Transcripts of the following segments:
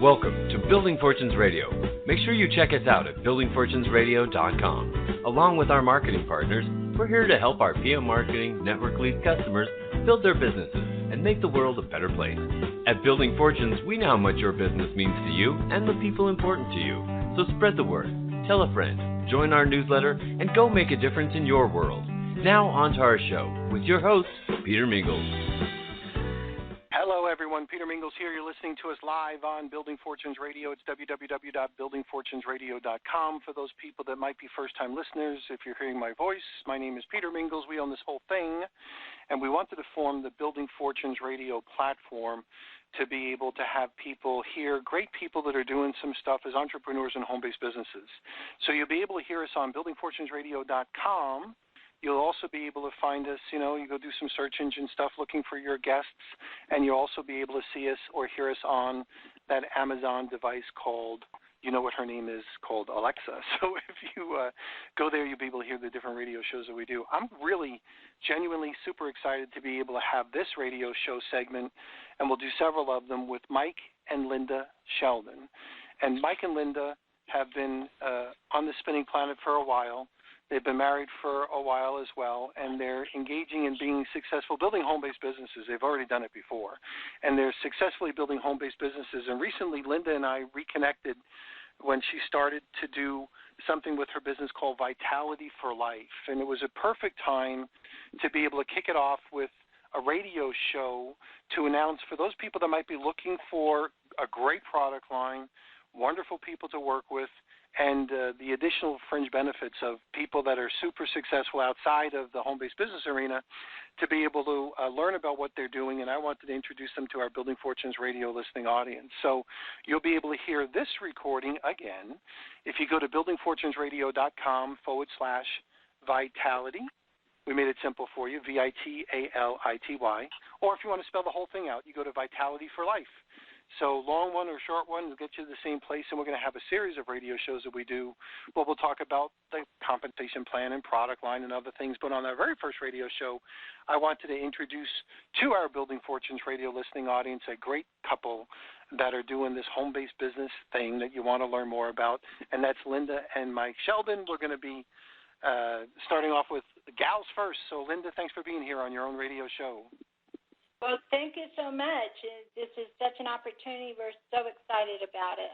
Welcome to Building Fortunes Radio. Make sure you check us out at buildingfortunesradio.com. Along with our marketing partners, we're here to help our PM Marketing Network Lead customers build their businesses and make the world a better place. At Building Fortunes, we know how much your business means to you and the people important to you. So spread the word, tell a friend, join our newsletter, and go make a difference in your world. Now on to our show with your host, Peter Mingils. Hello, everyone. Peter Mingils here. You're listening to us live on Building Fortunes Radio. It's www.buildingfortunesradio.com. For those people that might be first-time listeners, if you're hearing my voice, my name is Peter Mingils. We own this whole thing, and we wanted to form the Building Fortunes Radio platform to be able to have people hear, great people that are doing some stuff as entrepreneurs and home-based businesses. So you'll be able to hear us on buildingfortunesradio.com. You'll also be able to find us, you go do some search engine stuff looking for your guests, and you'll also be able to see us or hear us on that Amazon device called, you know what her name is, called Alexa. So if you go there, you'll be able to hear the different radio shows that we do. I'm really genuinely super excited to be able to have this radio show segment, and we'll do several of them with Mike and Linda Sheldon. And Mike and Linda have been on the Spinning Planet for a while. They've been married for a while as well, and they're engaging in being successful building home-based businesses. They've already done it before, and they're successfully building home-based businesses. And recently, Linda and I reconnected when she started to do something with her business called Vitality for Life, and it was a perfect time to be able to kick it off with a radio show to announce for those people that might be looking for a great product line, wonderful people to work with, and the additional fringe benefits of people that are super successful outside of the home-based business arena to be able to learn about what they're doing, and I wanted to introduce them to our Building Fortunes radio listening audience. So you'll be able to hear this recording again if you go to buildingfortunesradio.com/vitality. We made it simple for you, VITALITY, or if you want to spell the whole thing out, you go to Vitality for Life. So long one or short one will get you to the same place, and we're going to have a series of radio shows that we do where we'll talk about the compensation plan and product line and other things. But on our very first radio show, I wanted to introduce to our Building Fortunes radio listening audience a great couple that are doing this home-based business thing that you want to learn more about, and that's Linda and Mike Sheldon. We're going to be starting off with the gals first. So, Linda, thanks for being here on your own radio show. Well, thank you so much. This is such an opportunity. We're so excited about it.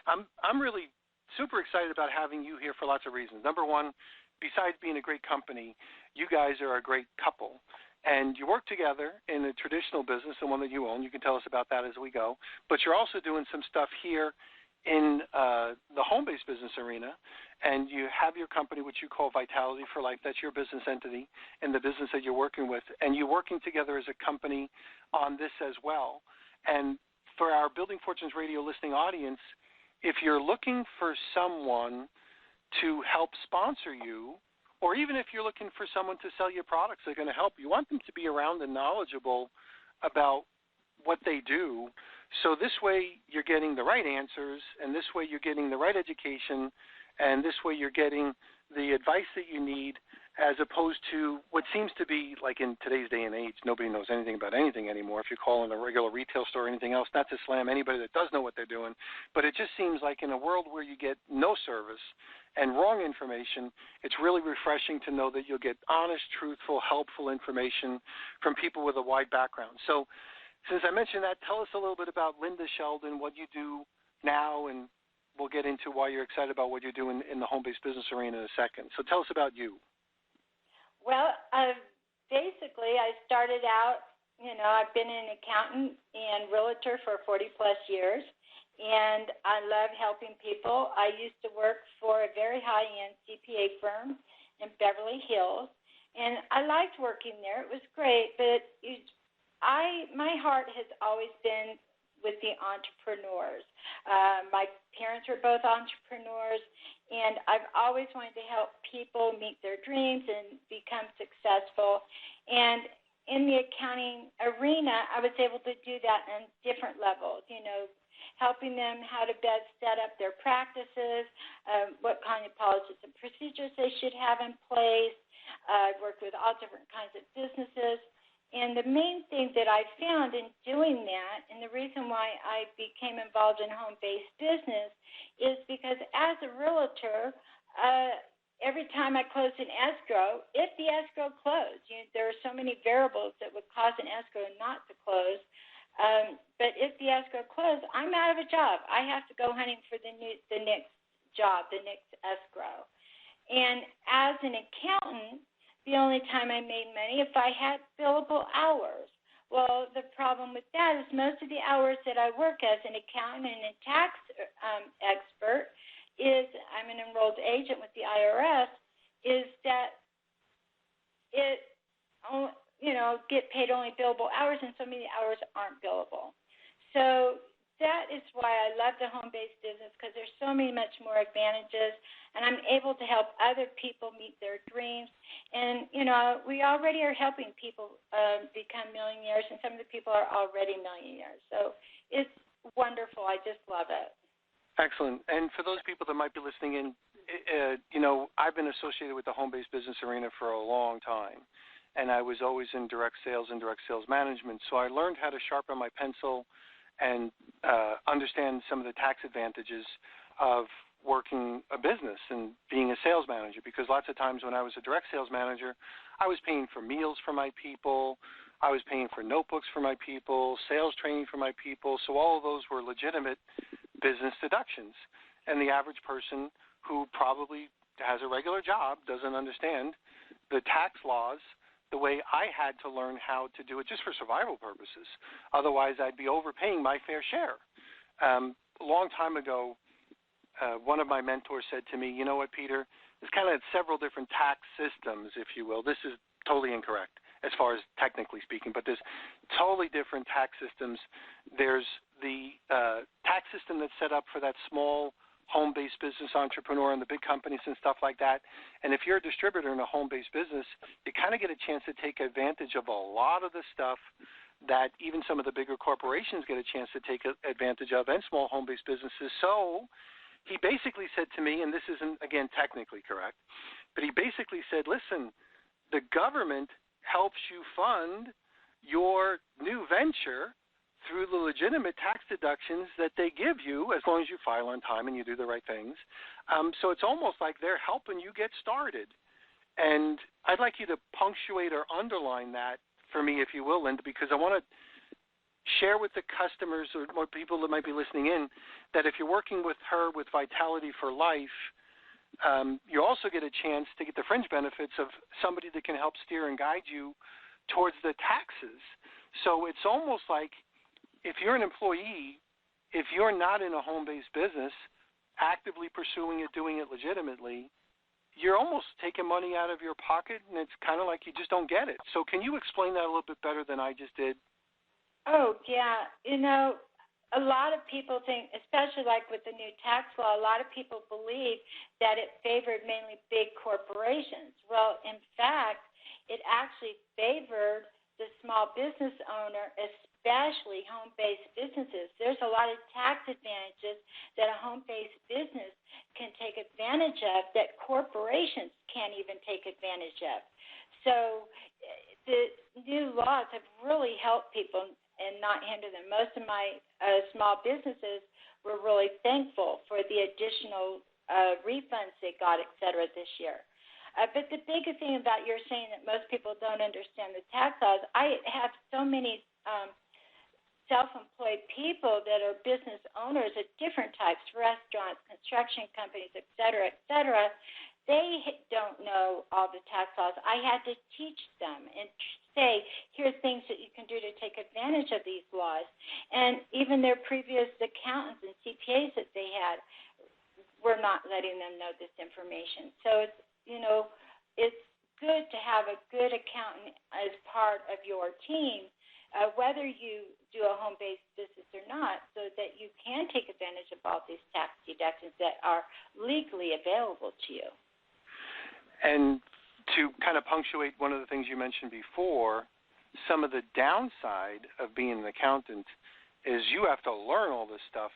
I'm really super excited about having you here for lots of reasons. Number one, besides being a great company, you guys are a great couple. And you work together in a traditional business, the one that you own. You can tell us about that as we go. But you're also doing some stuff here in the home-based business arena, and you have your company, which you call Vitality for Life. That's your business entity in the business that you're working with, and you're working together as a company on this as well. And for our Building Fortunes radio listening audience, if you're looking for someone to help sponsor you, or even if you're looking for someone to sell your products that are going to help, you want them to be around and knowledgeable about what they do. So this way you're getting the right answers, and this way you're getting the right education, and this way you're getting the advice that you need, as opposed to what seems to be, like in today's day and age, nobody knows anything about anything anymore. If you call in a regular retail store or anything else, not to slam anybody that does know what they're doing, but it just seems like in a world where you get no service and wrong information, it's really refreshing to know that you'll get honest, truthful, helpful information from people with a wide background. So since I mentioned that, tell us a little bit about Linda Sheldon, what you do now, and we'll get into why you're excited about what you're doing in the home-based business arena in a second. So tell us about you. Well, basically, I started out, I've been an accountant and realtor for 40-plus years, and I love helping people. I used to work for a very high-end CPA firm in Beverly Hills, and I liked working there. It was great, but my heart has always been with the entrepreneurs. My parents were both entrepreneurs, and I've always wanted to help people meet their dreams and become successful. And in the accounting arena, I was able to do that on different levels, helping them how to best set up their practices, what kind of policies and procedures they should have in place. I've worked with all different kinds of businesses. And the main thing that I found in doing that, and the reason why I became involved in home-based business, is because as a realtor, every time I closed an escrow, if the escrow closed, there are so many variables that would cause an escrow not to close. But if the escrow closed, I'm out of a job. I have to go hunting for the next job, the next escrow. And as an accountant, the only time I made money if I had billable hours. Well, the problem with that is most of the hours that I work as an accountant and a tax expert is I'm an enrolled agent with the IRS, is that it, get paid only billable hours, and so many hours aren't billable. So that is why I love the home-based business, because there's so many much more advantages, and I'm able to help other people meet their dreams. And, we already are helping people become millionaires, and some of the people are already millionaires. So it's wonderful. I just love it. Excellent. And for those people that might be listening in, I've been associated with the home-based business arena for a long time, and I was always in direct sales and direct sales management. So I learned how to sharpen my pencil and understand some of the tax advantages of working a business and being a sales manager, because lots of times when I was a direct sales manager, I was paying for meals for my people, I was paying for notebooks for my people, sales training for my people, so all of those were legitimate business deductions. And the average person who probably has a regular job doesn't understand the tax laws the way I had to learn how to do it just for survival purposes. Otherwise, I'd be overpaying my fair share. A long time ago, one of my mentors said to me, you know what, Peter, there's kind of several different tax systems, if you will. This is totally incorrect as far as technically speaking, but there's totally different tax systems. There's the tax system that's set up for that small home-based business entrepreneur and the big companies and stuff like that. And if you're a distributor in a home-based business, you kind of get a chance to take advantage of a lot of the stuff that even some of the bigger corporations get a chance to take advantage of, and small home-based businesses. So he basically said to me, and this isn't, again, technically correct, but he basically said, listen, the government helps you fund your new venture through the legitimate tax deductions that they give you as long as you file on time and you do the right things. So it's almost like they're helping you get started. And I'd like you to punctuate or underline that for me, if you will, Linda, because I want to share with the customers or more people that might be listening in that if you're working with her with Vitality for Life, you also get a chance to get the fringe benefits of somebody that can help steer and guide you towards the taxes. So it's almost like if you're an employee, if you're not in a home-based business, actively pursuing it, doing it legitimately, you're almost taking money out of your pocket, and it's kind of like you just don't get it. So can you explain that a little bit better than I just did? Oh, yeah. A lot of people think, especially like with the new tax law, a lot of people believe that it favored mainly big corporations. Well, in fact, it actually favored the small business owner, especially home-based businesses. There's a lot of tax advantages that a home-based business can take advantage of that corporations can't even take advantage of. So the new laws have really helped people and not hinder them. Most of my small businesses were really thankful for the additional refunds they got, et cetera, this year. But the bigger thing about you're saying that most people don't understand the tax laws, I have so many self-employed people that are business owners of different types, restaurants, construction companies, et cetera, et cetera. They don't know all the tax laws. I had to teach them and say, here's things that you can do to take advantage of these laws. And even their previous accountants and CPAs that they had were not letting them know this information. So it's, it's good to have a good accountant as part of your team, whether you do a home-based business or not, so that you can take advantage of all these tax deductions that are legally available to you. And to kind of punctuate one of the things you mentioned before, some of the downside of being an accountant is you have to learn all this stuff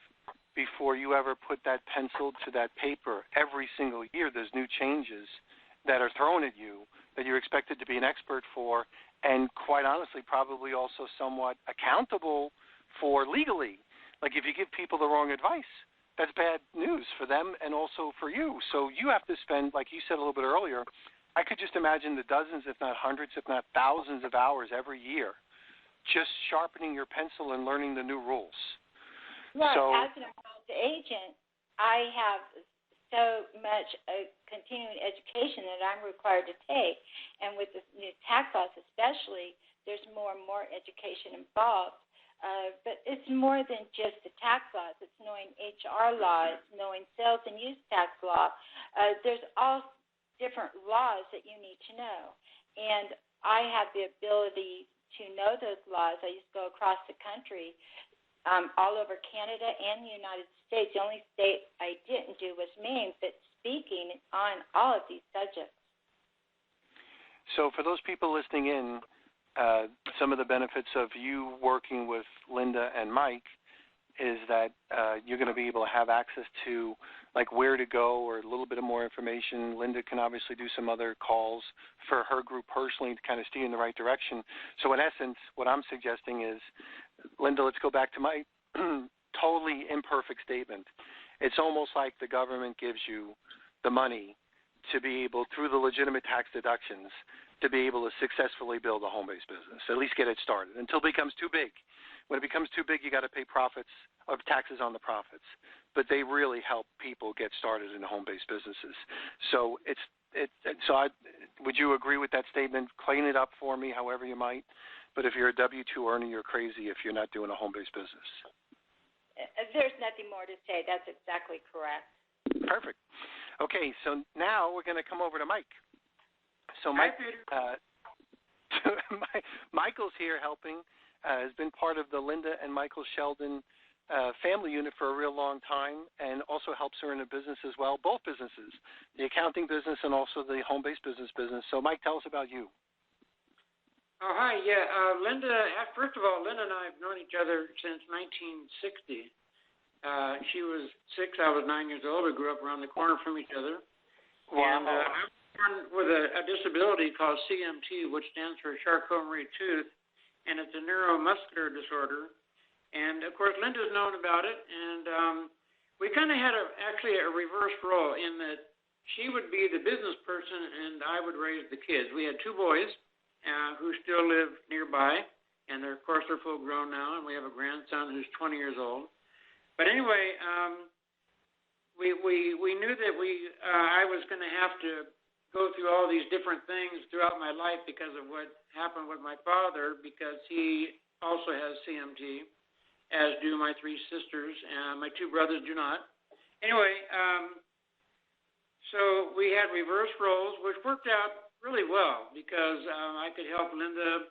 before you ever put that pencil to that paper. Every single year there's new changes that are thrown at you that you're expected to be an expert for, and quite honestly, probably also somewhat accountable for legally. Like if you give people the wrong advice, that's bad news for them and also for you. So you have to spend, like you said a little bit earlier, I could just imagine the dozens, if not hundreds, if not thousands of hours every year just sharpening your pencil and learning the new rules. Right. So, as an enrolled agent, I have so much continuing education that I'm required to take. And with the new tax laws especially, there's more and more education involved. But it's more than just the tax laws. It's knowing HR laws, knowing sales and use tax law. There's all different laws that you need to know. And I have the ability to know those laws. I used to go across the country, all over Canada and the United States. The only state I didn't do was Maine, but speaking on all of these subjects. So for those people listening in, some of the benefits of you working with Linda and Mike is that you're going to be able to have access to like where to go or a little bit of more information. Linda can obviously do some other calls for her group personally to kind of steer in the right direction. So in essence, what I'm suggesting is, Linda, let's go back to my totally imperfect statement. It's almost like the government gives you the money to be able, through the legitimate tax deductions, to be able to successfully build a home-based business, at least get it started, until it becomes too big. When it becomes too big, you got to pay profits of taxes on the profits. But they really help people get started in home-based businesses. So would you agree with that statement? Clean it up for me however you might. But if you're a W-2 earner, you're crazy if you're not doing a home-based business. There's nothing more to say. That's exactly correct. Perfect. Okay, so now we're going to come over to Mike. So Mike, Michael's here helping, has been part of the Linda and Michael Sheldon family unit for a real long time, and also helps her in a business as well, both businesses, the accounting business and also the home-based business. So Mike, tell us about you. Oh, hi. Yeah, Linda, first of all, Linda and I have known each other since 1960. She was 6, I was 9 years old. We grew up around the corner from each other. Wow. And I was born with a disability called CMT, which stands for Charcot-Marie Tooth, and it's a neuromuscular disorder. And, of course, Linda's known about it, and we kind of had actually a reverse role in that she would be the business person and I would raise the kids. We had 2 boys who still live nearby, and of course they're full grown now, and we have a grandson who's 20 years old. But anyway, we knew that I was going to have to go through all these different things throughout my life because of what happened with my father, because he also has CMT, as do my 3 sisters, and my 2 brothers do not. Anyway, so we had reverse roles, which worked out really well because I could help Linda.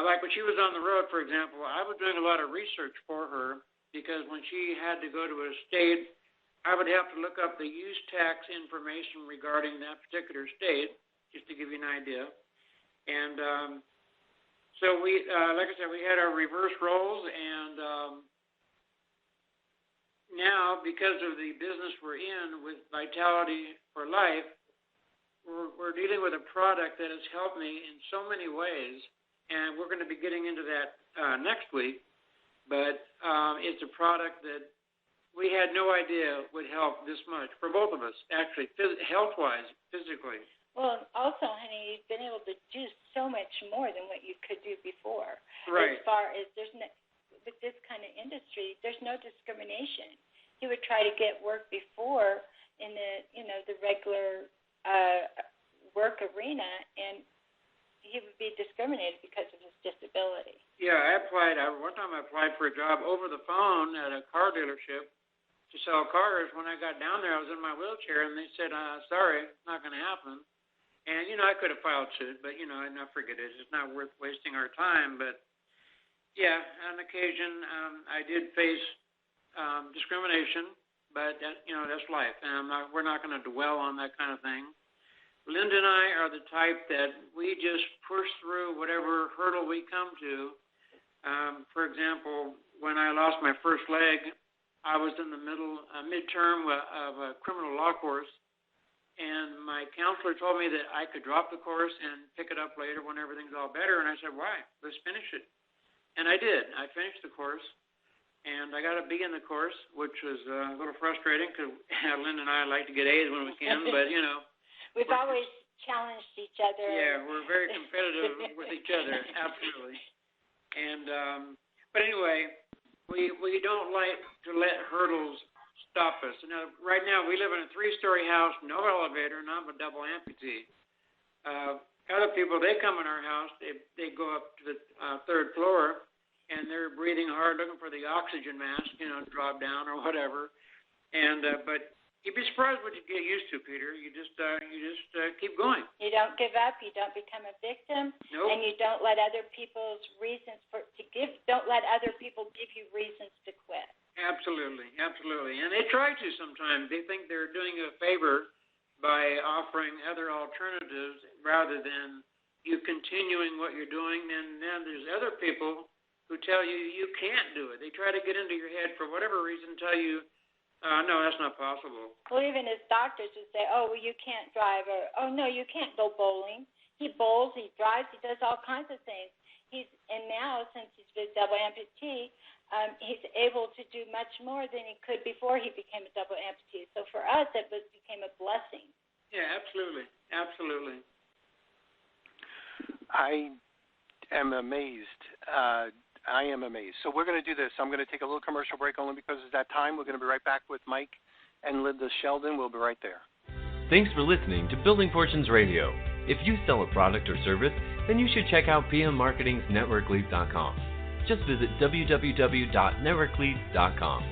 Like when she was on the road, for example, I was doing a lot of research for her because when she had to go to a state, I would have to look up the use tax information regarding that particular state, just to give you an idea. And so we, like I said, we had our reverse roles, and now because of the business we're in with Vitality for Life, we're dealing with a product that has helped me in so many ways, and we're going to be getting into that next week. But it's a product that we had no idea would help this much for both of us, actually, health-wise, physically. Well, also, honey, you've been able to do so much more than what you could do before. Right. As far as with this kind of industry, there's no discrimination. He would try to get work before in the regular work arena, and he would be discriminated because of his disability. Yeah, I applied. One time I applied for a job over the phone at a car dealership to sell cars. When I got down there, I was in my wheelchair, and they said, sorry, it's not going to happen. And, I could have filed suit, but, I forget it. It's not worth wasting our time. But, yeah, on occasion, I did face discrimination, but, that's life. And we're not going to dwell on that kind of thing. Linda and I are the type that we just push through whatever hurdle we come to. For example, when I lost my first leg, I was in the midterm of a criminal law course, And my counselor told me that I could drop the course and pick it up later when everything's all better. And I said, why? Let's finish it. And I did. I finished the course, and I got a B in the course, which was a little frustrating because Linda and I like to get A's when we can, but, you know. We've always challenged each other. Yeah, we're very competitive with each other, absolutely. And but anyway, we don't like to let hurdles stop us. Now, right now, we live in a 3-story house, no elevator, and I'm a double amputee. Other people, they come in our house, they go up to the 3rd floor, and they're breathing hard, looking for the oxygen mask, you know, drop down or whatever. And but you'd be surprised what you get used to, Peter. You just keep going. You don't give up. You don't become a victim. Nope. And you don't let other people's reasons don't let other people give you reasons to quit. Absolutely, absolutely. And they try to sometimes. They think they're doing you a favor by offering other alternatives rather than you continuing what you're doing. And then there's other people who tell you you can't do it. They try to get into your head for whatever reason, tell you, no, that's not possible. Well, even his doctors would say, oh, well, you can't drive, or, oh, no, you can't go bowling. He bowls, he drives, he does all kinds of things. And now, since he's a double amputee, he's able to do much more than he could before he became a double amputee. So for us, it became a blessing. Yeah, absolutely, absolutely. I am amazed. I am amazed. So we're going to do this. I'm going to take a little commercial break only because it's that time. We're going to be right back with Mike and Linda Sheldon. We'll be right there. Thanks for listening to Building Fortunes Radio. If you sell a product or service, then you should check out PMMarketing's NetworkLeads.com. Just visit www.networkleads.com.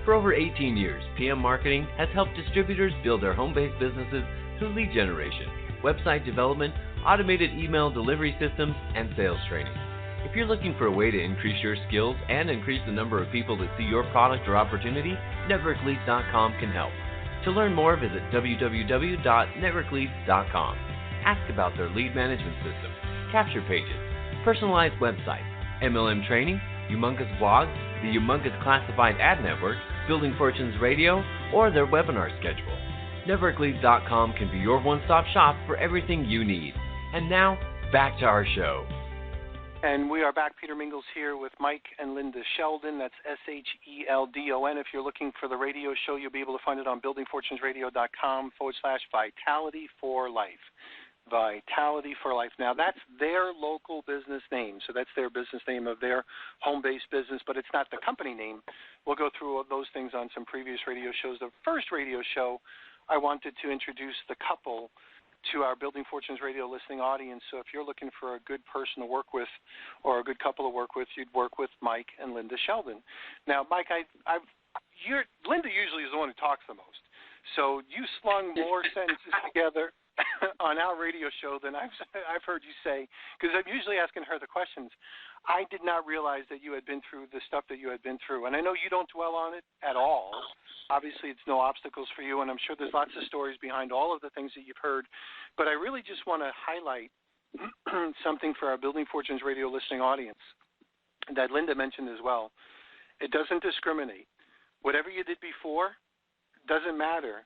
For over 18 years, PM Marketing has helped distributors build their home-based businesses through lead generation, website development, automated email delivery systems, and sales training. If you're looking for a way to increase your skills and increase the number of people that see your product or opportunity, NetworkLeads.com can help. To learn more, visit www.networkleads.com. Ask about their lead management system, capture pages, personalized websites, MLM training, humongous blogs, the humongous classified ad network, Building Fortunes Radio, or their webinar schedule. NetworkLeads.com can be your one-stop shop for everything you need. And now, back to our show. And we are back. Peter Mingils here with Mike and Linda Sheldon. That's Sheldon. If you're looking for the radio show, you'll be able to find it on buildingfortunesradio.com/Vitality for Life. Vitality for Life. Now, that's their local business name. So that's their business name of their home-based business, but it's not the company name. We'll go through those things on some previous radio shows. The first radio show, I wanted to introduce the couple to our Building Fortunes Radio listening audience. So if you're looking for a good person to work with or a good couple to work with, you'd work with Mike and Linda Sheldon. Now, Mike, Linda usually is the one who talks the most. So you slung more sentences together on our radio show than I've heard you say, because I'm usually asking her the questions. I did not realize that you had been through the stuff that you had been through, and I know you don't dwell on it at all. Obviously, it's no obstacles for you, and I'm sure there's lots of stories behind all of the things that you've heard, but I really just want to highlight something for our Building Fortunes Radio listening audience that Linda mentioned as well. It doesn't discriminate. Whatever you did before doesn't matter.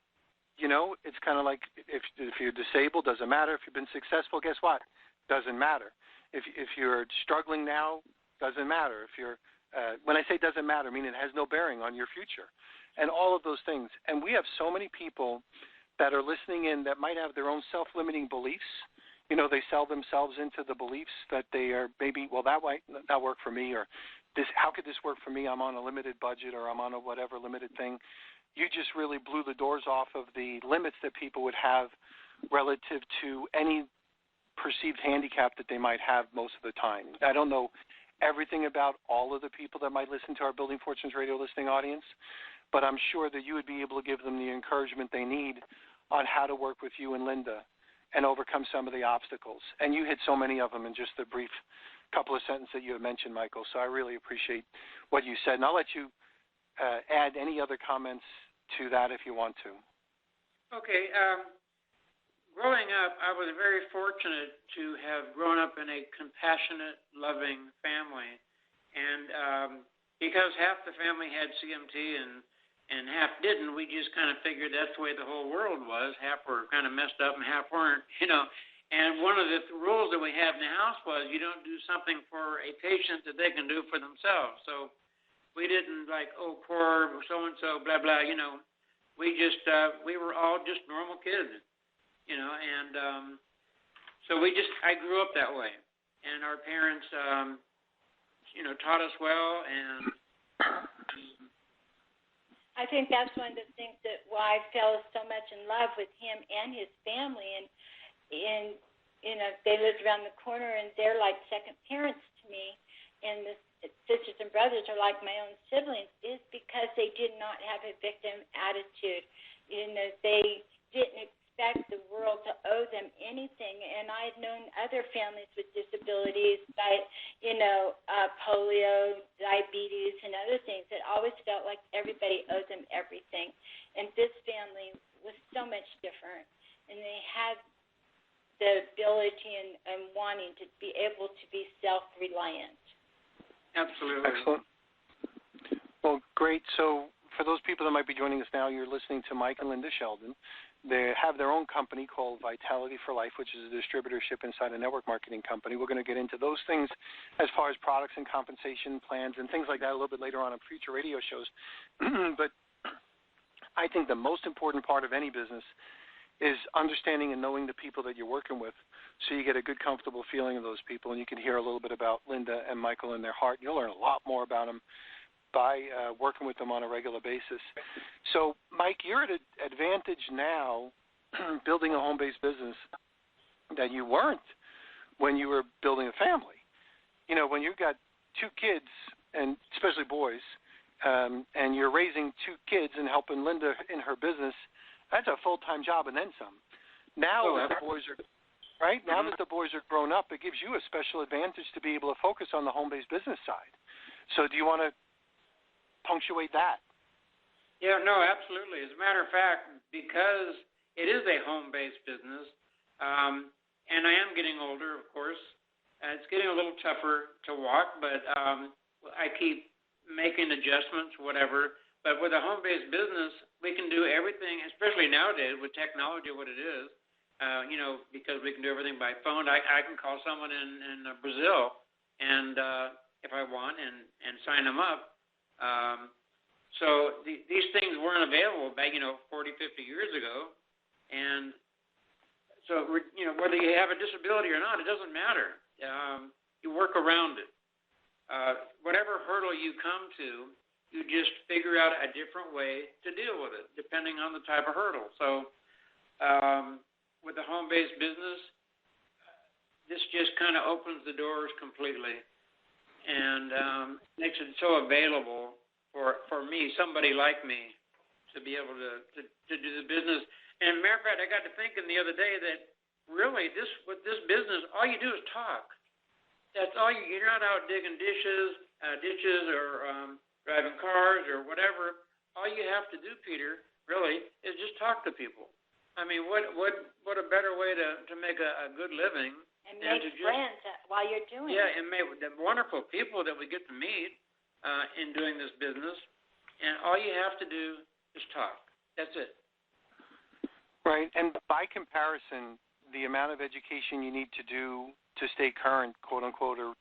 You know, it's kind of like if you're disabled, doesn't matter. If you've been successful, guess what? Doesn't matter. If you're struggling now, doesn't matter. If you're when I say doesn't matter, I mean it has no bearing on your future, and all of those things. And we have so many people that are listening in that might have their own self-limiting beliefs. You know, they sell themselves into the beliefs that they are maybe, well, that work for me, or this, how could this work for me? I'm on a limited budget, or I'm on a whatever limited thing. You just really blew the doors off of the limits that people would have relative to any perceived handicap that they might have most of the time. I don't know everything about all of the people that might listen to our Building Fortunes Radio listening audience, but I'm sure that you would be able to give them the encouragement they need on how to work with you and Linda and overcome some of the obstacles. And you hit so many of them in just the brief couple of sentences that you have mentioned, Michael, so I really appreciate what you said. And I'll let you add any other comments to that if you want to. Okay. Growing up, I was very fortunate to have grown up in a compassionate, loving family. And because half the family had CMT and and half didn't. We just kind of figured that's the way the whole world was. Half were kind of messed up and half weren't, And one of the rules that we have in the house was you don't do something for a patient that they can do for themselves. So we didn't like, oh, poor so-and-so, blah, blah, We just, we were all just normal kids, and so I grew up that way. And our parents, taught us well, and I think that's one of the things that why I fell so much in love with him and his family, and they lived around the corner, and they're like second parents to me, and the sisters and brothers are like my own siblings, is because they did not have a victim attitude. They didn't expect the world to owe them anything, and I had known other families with disabilities, like polio, diabetes, and other things that always felt like everybody owed them everything, and this family was so much different, and they had the ability and wanting to be able to be self-reliant. Absolutely. Excellent. Well, great. So for those people that might be joining us now, you're listening to Mike and Linda Sheldon. They have their own company called Vitality for Life, which is a distributorship inside a network marketing company. We're going to get into those things as far as products and compensation plans and things like that a little bit later on future radio shows. But I think the most important part of any business is understanding and knowing the people that you're working with, so you get a good, comfortable feeling of those people, and you can hear a little bit about Linda and Michael and their heart. You'll learn a lot more about them by working with them on a regular basis. So, Mike, you're at an advantage now building a home-based business that you weren't when you were building a family. When you've got two kids, and especially boys, and you're raising two kids and helping Linda in her business, that's a full-time job and then some. Now that the boys are now that the boys are grown up, it gives you a special advantage to be able to focus on the home-based business side. So do you want to punctuate that? Yeah, no, absolutely. As a matter of fact, because it is a home-based business, and I am getting older, of course, it's getting a little tougher to walk, but I keep making adjustments, whatever. But with a home-based business, we can do everything, especially nowadays with technology, what it is, because we can do everything by phone. I can call someone in Brazil and if I want and sign them up. So these things weren't available back, 40, 50 years ago. And so, whether you have a disability or not, it doesn't matter. You work around it. Whatever hurdle you come to, you just figure out a different way to deal with it, depending on the type of hurdle. So with the home-based business, this just kind of opens the doors completely and makes it so available for me, somebody like me, to be able to do the business. And matter of fact, I got to thinking the other day that really with this business, all you do is talk. That's all you're not out digging ditches or driving cars or whatever. All you have to do, Peter, really, is just talk to people. I mean, what a better way to make a good living. And make friends while you're doing it. Yeah, and make the wonderful people that we get to meet in doing this business. And all you have to do is talk. That's it. Right, and by comparison, the amount of education you need to do to stay current, quote unquote, or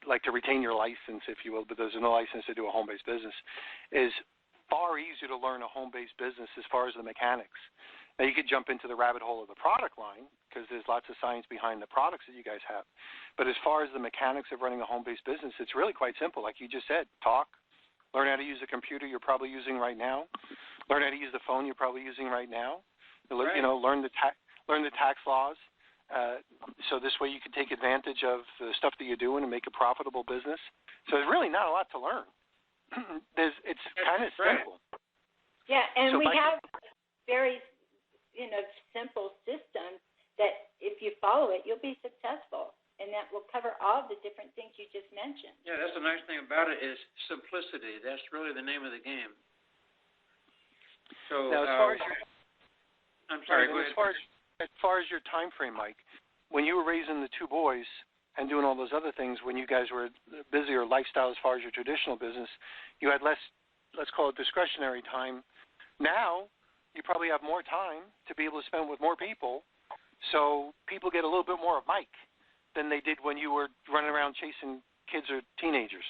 like to retain your license, if you will, but there's no license to do a home-based business, is far easier to learn a home-based business as far as the mechanics. Now, you could jump into the rabbit hole of the product line because there's lots of science behind the products that you guys have. But as far as the mechanics of running a home-based business, it's really quite simple. Like you just said, talk, learn how to use the computer you're probably using right now, learn how to use the phone you're probably using right now, right. Learn the tax laws. So this way you can take advantage of the stuff that you're doing and make a profitable business. So there's really not a lot to learn. It's kind of simple. Yeah, and we have very, simple systems that if you follow it, you'll be successful. And that will cover all the different things you just mentioned. Yeah, that's the nice thing about it is simplicity. That's really the name of the game. So now, as far as I'm sorry, go ahead. As far as your time frame, Mike, when you were raising the two boys and doing all those other things, when you guys were busier lifestyle as far as your traditional business, you had less let's call it discretionary time. Now you probably have more time to be able to spend with more people, so people get a little bit more of Mike than they did when you were running around chasing kids or teenagers.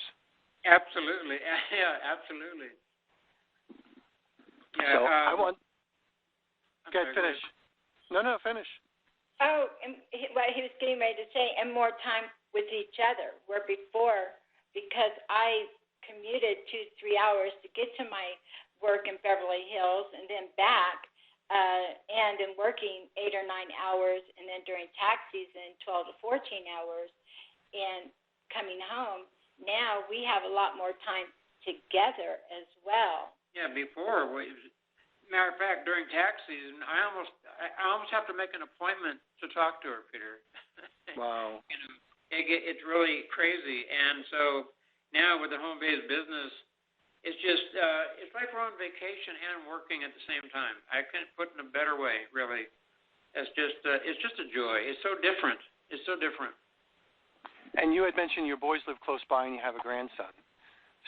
Absolutely. Yeah, absolutely. Yeah, so I want. Go ahead, finish. No, finish. Oh, and what he was getting ready to say, and more time with each other. Where before, because I commuted 2-3 hours to get to my work in Beverly Hills and then back, and in working 8 or 9 hours, and then during tax season 12 to 14 hours, and coming home. Now we have a lot more time together as well. Yeah, before, matter of fact, during tax season, I almost have to make an appointment to talk to her, Peter. Wow. It's really crazy, and so now with the home-based business, it's just it's like we're on vacation and working at the same time. I can't put it in a better way, really. It's just a joy. It's so different. It's so different. And you had mentioned your boys live close by and you have a grandson.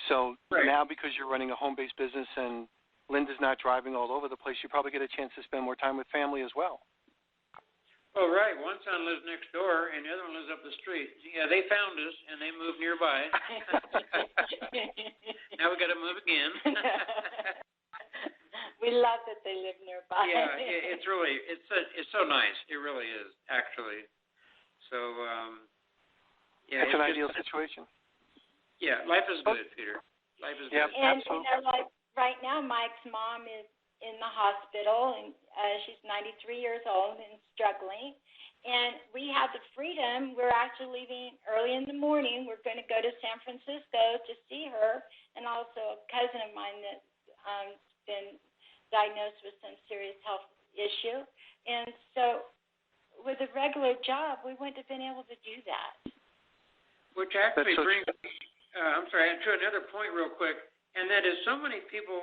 So right. Now because you're running a home-based business and Linda's not driving all over the place, you probably get a chance to spend more time with family as well. Oh, right. One son lives next door, and the other one lives up the street. Yeah, they found us, and they moved nearby. Now we got to move again. We love that they live nearby. Yeah, it's so nice. It really is, actually. So, yeah. It's an ideal situation. Yeah, life is good, Peter. Life is good. And, absolutely. like right now, Mike's mom is in the hospital, and she's 93 years old and struggling. And we have the freedom. We're actually leaving early in the morning. We're going to go to San Francisco to see her, and also a cousin of mine that's been diagnosed with some serious health issue. And so with a regular job, we wouldn't have been able to do that. Which actually brings to another point real quick. And that is, so many people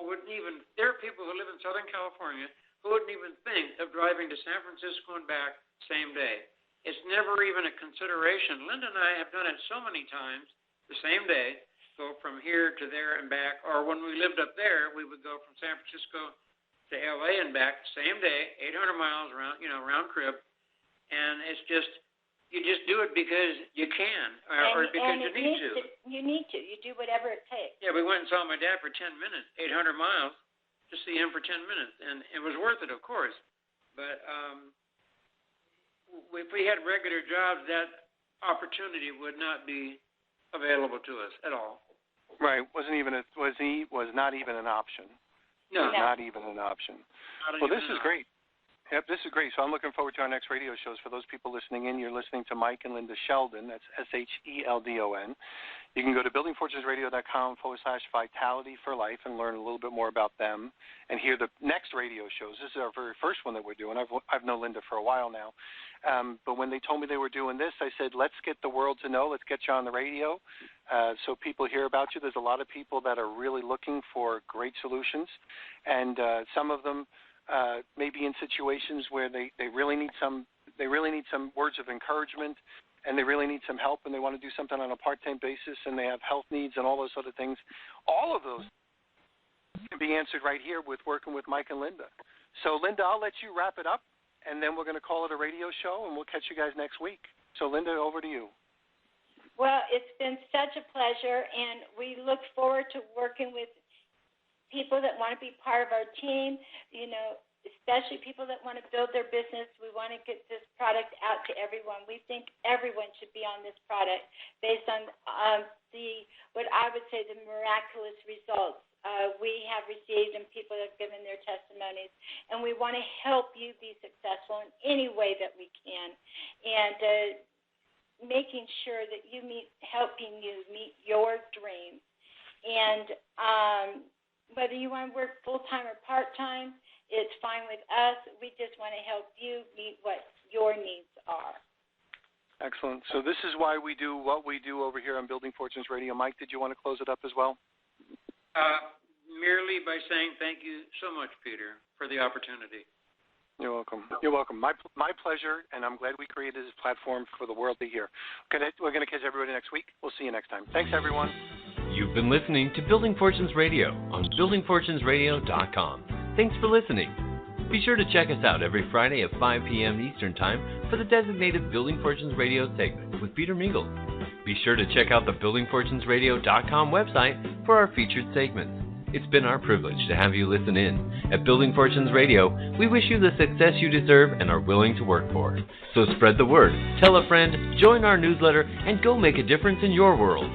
there are people who live in Southern California who wouldn't even think of driving to San Francisco and back same day. It's never even a consideration. Linda and I have done it so many times the same day, go from here to there and back. Or when we lived up there, we would go from San Francisco to L.A. and back same day, 800 miles round trip. And it's just, you just do it because you can, or because you need to. You need to. You do whatever it takes. Yeah, we went and saw my dad for 10 minutes, 800 miles, to see him for 10 minutes. And it was worth it, of course. But if we had regular jobs, that opportunity would not be available to us at all. Right. Was not even an option. No. Not even an option. Well, this is great. Yep, this is great. So I'm looking forward to our next radio shows. For those people listening in, you're listening to Mike and Linda Sheldon. That's Sheldon. You can go to buildingfortunesradio.com/vitality for life and learn a little bit more about them and hear the next radio shows. This is our very first one that we're doing. I've known Linda for a while now. But when they told me they were doing this, I said, let's get the world to know. Let's get you on the radio so people hear about you. There's a lot of people that are really looking for great solutions, and some of them may be in situations where they really need some words of encouragement, and they really need some help, and they want to do something on a part-time basis, and they have health needs and all those other things. All of those can be answered right here with working with Mike and Linda. So, Linda, I'll let you wrap it up, and then we're going to call it a radio show, and we'll catch you guys next week. So, Linda, over to you. Well, it's been such a pleasure, and we look forward to working with people that want to be part of our team, especially people that want to build their business. We want to get this product out to everyone. We think everyone should be on this product based on what I would say the miraculous results we have received and people have given their testimonies. And we want to help you be successful in any way that we can. And making sure that helping you meet your dreams. And whether you want to work full-time or part-time, it's fine with us. We just want to help you meet what your needs are. Excellent. So this is why we do what we do over here on Building Fortunes Radio. Mike, did you want to close it up as well? Merely by saying thank you so much, Peter, for the opportunity. You're welcome. You're welcome. My pleasure, and I'm glad we created this platform for the world to hear. We're going to catch everybody next week. We'll see you next time. Thanks, everyone. You've been listening to Building Fortunes Radio on buildingfortunesradio.com. Thanks for listening. Be sure to check us out every Friday at 5 p.m. Eastern Time for the designated Building Fortunes Radio segment with Peter Mingils. Be sure to check out the buildingfortunesradio.com website for our featured segments. It's been our privilege to have you listen in. At Building Fortunes Radio, we wish you the success you deserve and are willing to work for. So spread the word, tell a friend, join our newsletter, and go make a difference in your world.